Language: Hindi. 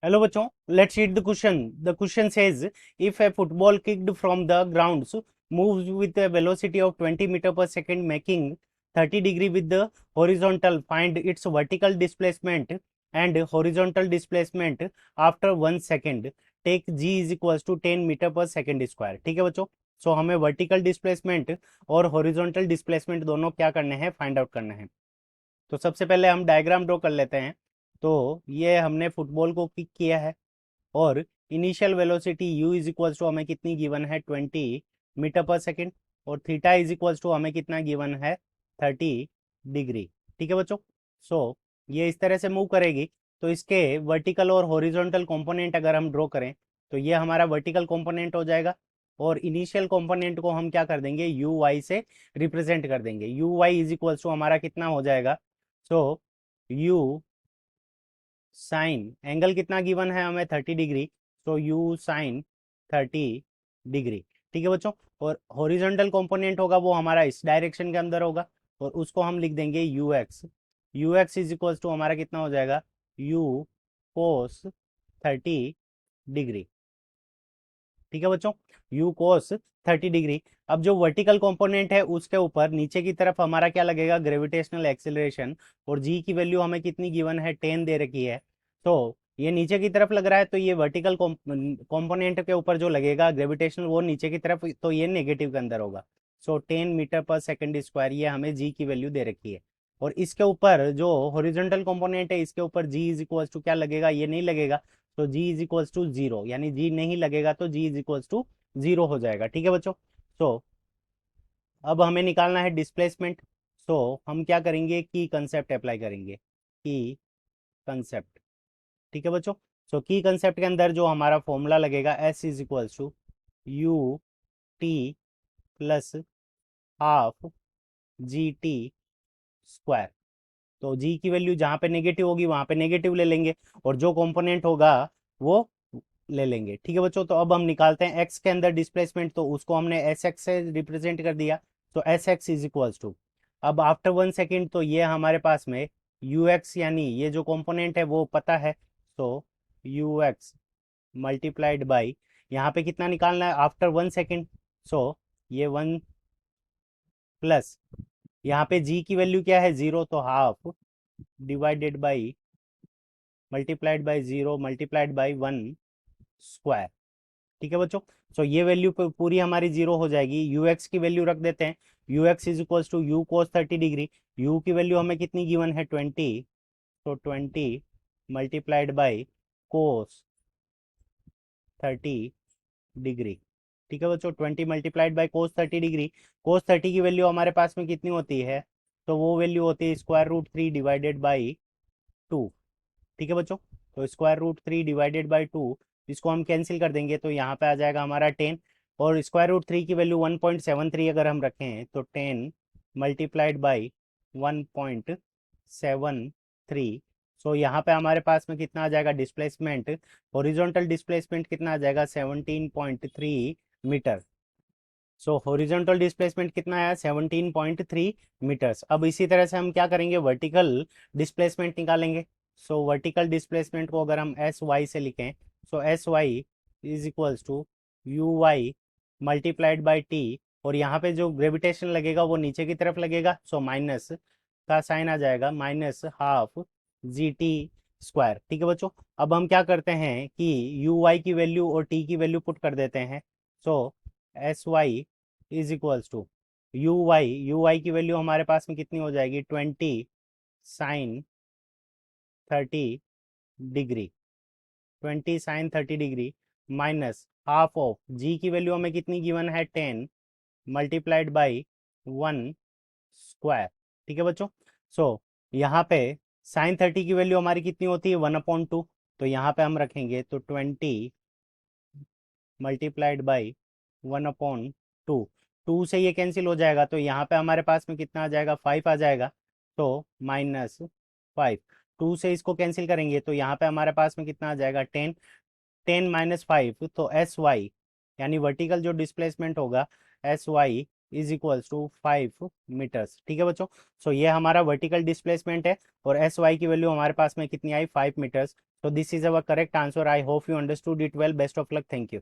हेलो बच्चों, let's read the question. The question says if A football kicked from the grounds moves with a velocity of 20 meter per second making 30 degree with the horizontal, find its vertical displacement and horizontal displacement after 1 second, take g is equals to 10 meter per second square। ठीक है बच्चों, सो हमें वर्टिकल डिस्प्लेसमेंट और हॉरिजॉन्टल डिस्प्लेसमेंट दोनों क्या करने हैं, फाइंड आउट करना है। तो सबसे पहले हम डायग्राम ड्रॉ कर लेते हैं। तो ये हमने फुटबॉल को किक किया है और initial velocity u is equals to हमें कितनी गिवन है, 20 मीटर पर सेकेंड, और थीटा इज इक्वल्स टू हमें कितना गिवन है, 30 डिग्री। ठीक है बच्चों, सो ये इस तरह से मूव करेगी। तो इसके वर्टिकल और हॉरिजॉन्टल कंपोनेंट अगर हम ड्रॉ करें तो ये हमारा वर्टिकल कंपोनेंट हो जाएगा, और इनिशियल कंपोनेंट को हम क्या कर देंगे, यू वाई से रिप्रेजेंट कर देंगे। U y is equals to हमारा कितना हो जाएगा, सो यू साइन एंगल कितना गिवन है हमें, 30 डिग्री, तो यू साइन 30 डिग्री। ठीक है बच्चों, और हॉरिजॉन्टल कंपोनेंट होगा वो हमारा इस डायरेक्शन के अंदर होगा, और उसको हम लिख देंगे u x. U x is equals to हमारा कितना हो जाएगा, यू कोस 30 डिग्री। ठीक है बच्चों, यू कोस 30 डिग्री। अब जो वर्टिकल कंपोनेंट है उसके ऊपर नीचे की तरफ हमारा क्या लगेगा, ग्रेविटेशनल एक्सेलरेशन, और जी की वैल्यू हमें कितनी गिवन है, 10 दे रखी है। तो ये नीचे की तरफ लग रहा है, तो ये वर्टिकल कंपोनेंट के ऊपर जो लगेगा ग्रेविटेशनल वो नीचे की तरफ, तो ये नेगेटिव के अंदर होगा। सो 10 मीटर पर सेकेंड स्क्वायर, ये हमें जी की वैल्यू दे रखी है। और इसके ऊपर जो हॉरिजॉन्टल कंपोनेंट है इसके ऊपर जी इज इक्वल्स टू क्या लगेगा, ये नहीं लगेगा, तो जी इज इक्वल्स टू जीरो, यानी जी नहीं लगेगा तो जी इज इक्वल्स टू जीरो हो जाएगा। ठीक है बच्चों, सो अब हमें निकालना है डिस्प्लेसमेंट। सो हम क्या करेंगे, की कंसेप्ट अप्लाई करेंगे, की कंसेप्ट। ठीक है बच्चों, सो की कंसेप्ट के अंदर जो हमारा फॉर्मूला लगेगा, S is equals to U T plus half G T square. तो जी की वैल्यू जहाँ पे नेगेटिव होगी वहाँ पे नेगेटिव ले लेंगे, और जो कंपोनेंट होगा वो ले लेंगे। ठीक है बच्चों, तो अब हम निकालते हैं एक्स के अंदर डिस्प्लेसमेंट, तो उसको हमने एस एक्स से रिप्रेजेंट कर दिया। तो s x is equals to, अब आफ्टर 1 सेकेंड तो ये हमारे पास में यू एक्स, यानी ये जो कंपोनेंट है वो पता है, तो यू एक्स मल्टीप्लाइड बाई, यहाँ पे कितना निकालना है आफ्टर 1 सेकेंड, सो ये 1 प्लस, यहाँ पे जी की वैल्यू क्या है, जीरो, तो half divided by multiplied by zero multiplied by 1 square. ठीक है बच्चों, सो ये वैल्यू पूरी हमारी जीरो हो जाएगी। यू एक्स की वैल्यू रख देते हैं, u x is equals to u cos 30 degree, u की वैल्यू हमें कितनी गिवन है, 20, तो 20 मल्टीप्लाइड बाई कोस 30 डिग्री। ठीक है बच्चों, 20 मल्टीप्लाइड बाई कोस 30 डिग्री, कोस 30 की वैल्यू हमारे पास में कितनी होती है, तो वो वैल्यू होती है स्क्वायर रूट 3 डिवाइडेड बाई 2। ठीक है बच्चों, तो स्क्वायर रूट 3 डिवाइडेड बाई 2, इसको हम कैंसिल कर देंगे तो यहाँ पे आ जाएगा हमारा 10, और स्क्वायर रूट 3 की वैल्यू 1.73 अगर हम रखें तो 10 मल्टीप्लाइड बाई 1.73। सो यहाँ पे हमारे पास में कितना आ जाएगा डिस्प्लेसमेंट, हॉरिजॉन्टल डिस्प्लेसमेंट कितना आ जाएगा, 17.3 मीटर। सो हॉरिजॉन्टल डिस्प्लेसमेंट कितना आया, 17.3 मीटर्स। अब इसी तरह से हम क्या करेंगे, वर्टिकल डिस्प्लेसमेंट निकालेंगे। सो वर्टिकल डिस्प्लेसमेंट को अगर हम एस वाई से लिखें, so S Y is equals to U Y multiplied by T, और यहाँ पे जो ग्रेविटेशन लगेगा वो नीचे की तरफ लगेगा, सो माइनस का साइन आ जाएगा, minus half G T square. ठीक है बच्चों, अब हम क्या करते हैं कि यू वाई की वैल्यू और टी की वैल्यू पुट कर देते हैं। So S Y is equals to U Y की वैल्यू हमारे पास में कितनी हो जाएगी, 20 sine 30 degree, 20 sine 30 degree minus half of G की वैल्यू हमें कितनी गिवन है, 10 मल्टीप्लाइड बाई 1 स्क्वायर। ठीक है बच्चों, सो यहाँ पे साइन 30 की वैल्यू हमारी कितनी होती है, 1/2, तो यहाँ पे हम रखेंगे तो 20 मल्टीप्लाइड बाई 1/2, 2 से ये कैंसिल हो जाएगा, तो यहाँ पे हमारे पास में कितना आ जाएगा, 5 आ जाएगा, तो -5। 2 से इसको कैंसिल करेंगे तो यहाँ पे हमारे पास में कितना आ जाएगा, 10, 10 - 5, तो एस वाई यानी वर्टिकल जो डिस्प्लेसमेंट होगा, s Y is equals to 5 metres. ठीक है बच्चों, सो ये हमारा वर्टिकल डिस्प्लेसमेंट है, और एस वाई की वैल्यू हमारे पास में कितनी आई, 5 metres. So this is our correct answer. I hope you understood it well. Best of luck. Thank you.